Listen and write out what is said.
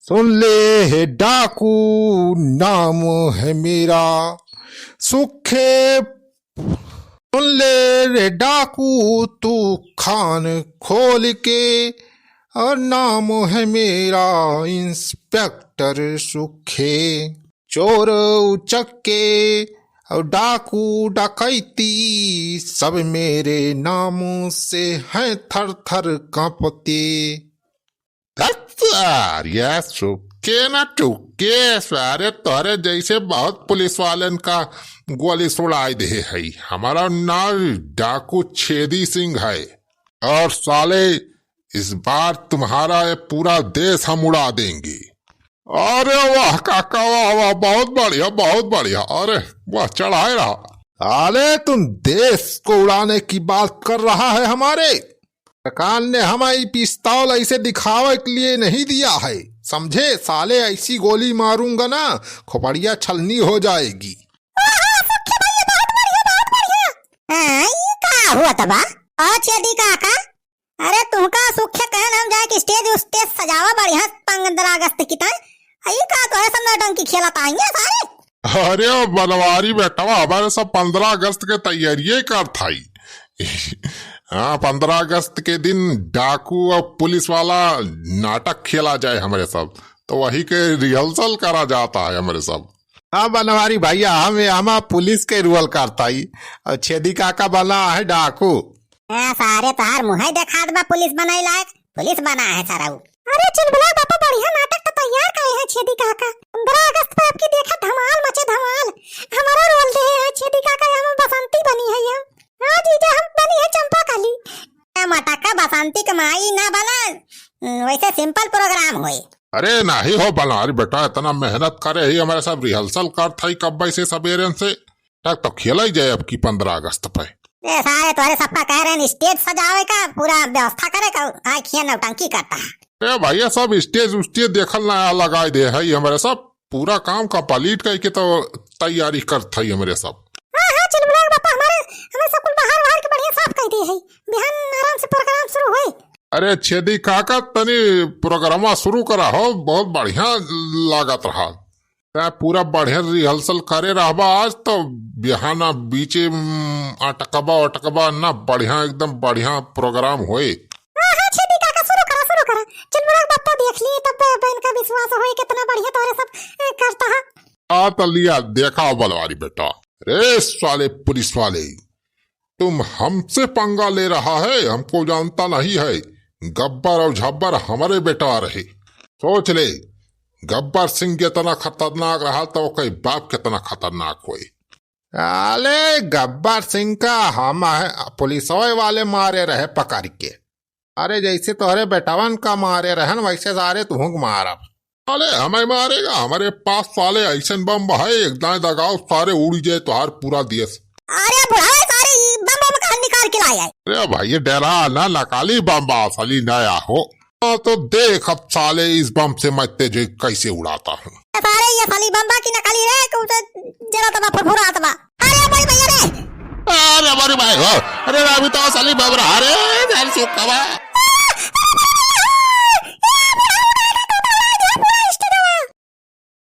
सुन ले हे डाकू नाम है मेरा सुखे। सुन ले रे डाकू तू खान खोल के और नाम है मेरा इंस्पेक्टर सुखे। चोर उचक्के और डाकू डकैती सब मेरे नामों से हैं थर थर कांपते। यार चुपके ना चुपके सारे तोहरे जैसे बहुत पुलिस वालन का गोली सुड़ाई दे है। हमारा नाम डाकू छेदी सिंह है और साले इस बार तुम्हारा ये पूरा देश हम उड़ा देंगे। अरे वाह काका वाह वाह बहुत बढ़िया बहुत बढ़िया। अरे वाह चढ़ाए रहा। अरे तुम देश को उड़ाने की बात कर रहा है। हमारे सरकार ने हमारी पिस्तौल ऐसे दिखावे के लिए नहीं दिया है, समझे साले। ऐसी गोली मारूंगा ना खोपड़िया छलनी हो जाएगी। हुआ तबा और छेदी काका। अरे तुमका सुखे कहन हम जाए कि स्टेज सजावा बढ़िया 15 अगस्त की तरह। आई का तो है सब टंकी खेला पाएंगे सारे। अरे बनवारी बेटा हमारे सब 15 अगस्त के तैयारी कर थाई। हाँ 15 अगस्त के दिन डाकू और पुलिस वाला नाटक खेला जाए हमारे सब, तो वही के रिहर्सल करा जाता है हमारे सब। हाँ बनवारी भैया हम पुलिस के रूल करता ही और छेदी काका बना है डाकू। सारे तार मुँह देखा दबा पुलिस बनाई लायक पुलिस बना है सारा। अरे चुलबुला पापा बढ़िया नाटक तो तैयार करे हैं छेदी काका। 15 अगस्त पे आपकी देखा धमाल मचे धमाल। हमारा रोल दे है छेदी काका। हम बसंती बनी है हम। हाँ जीजा हम बनी है चंपा काली। मटका बसंती कमाई ना बना वैसे सिंपल प्रोग्राम हुई। अरे नहीं हो बनवारी बेटा इतना मेहनत करे ही हमारे सब रिहर्सल कर थाई कब से सवेरे से तक तो खेला ही जाए अब की 15 अगस्त पे। सारे तुम्हारे सबका कह रहे हैं स्टेज सजावे का पूरा व्यवस्था करे का खिया नौटंकी करता है। अरे भैया सब स्टेज उस्टेज देखल नया लगाई दे है हमारे सब पूरा काम का पलीट करके तो तैयारी करता है हमारे सब। हाँ चुलबुला पापा हमारे सब कुछ बाहर के बढ़िया साफ कर दिए है। बिहान आराम से प्रोग्राम शुरू हुए। अरे छेदी काका तनी प्रोग्राम शुरू करा हो बहुत बढ़िया लागत रहा। पूरा बढ़िया रिहर्सल करे रहबा आज तो बिहाना बीचे अटकबा ना बढ़िया एकदम बढ़िया प्रोग्राम होए। छेदी काका शुरू करा चुलबुला पापा देख लिए तब बहन का विश्वास होए कितना बढ़िया तोरे सब करता है। आ तो लिया देखा बलवारी बेटा। रे साले पुलिस वाले तुम हमसे पंगा ले रहा है हमको जानता नहीं है। गब्बर और झब्बर हमारे बेटा रहे। सोच ले गब्बर सिंह कितना खतरनाक रहा तो कई बाप कितना खतरनाक हुए। अरे गब्बर सिंह का हम पुलिस वाले मारे रहे पकड़ के। अरे जैसे तोहरे बेटावन का मारे रहन वैसे सारे तुहक मारा। अरे हमें मारेगा हमारे पास साले ऐसा बम है एकदम दगाओ सारे उड़ जाए तुहार पूरा देश। अरे बुढ़ाए सारे बम कहां निकाल के लाया। अरे भाई डरा ना नकाली बम साली नया हो तो देख अब साले इस बम से मैं तेजे कैसे उड़ाता हूँ। सारे ये साली बम की नकाली रे जरा तबा फुरफुरा तबा। अरे भाई भैया रे अरे भाई हो अरे अभी तो साली बम रहा रे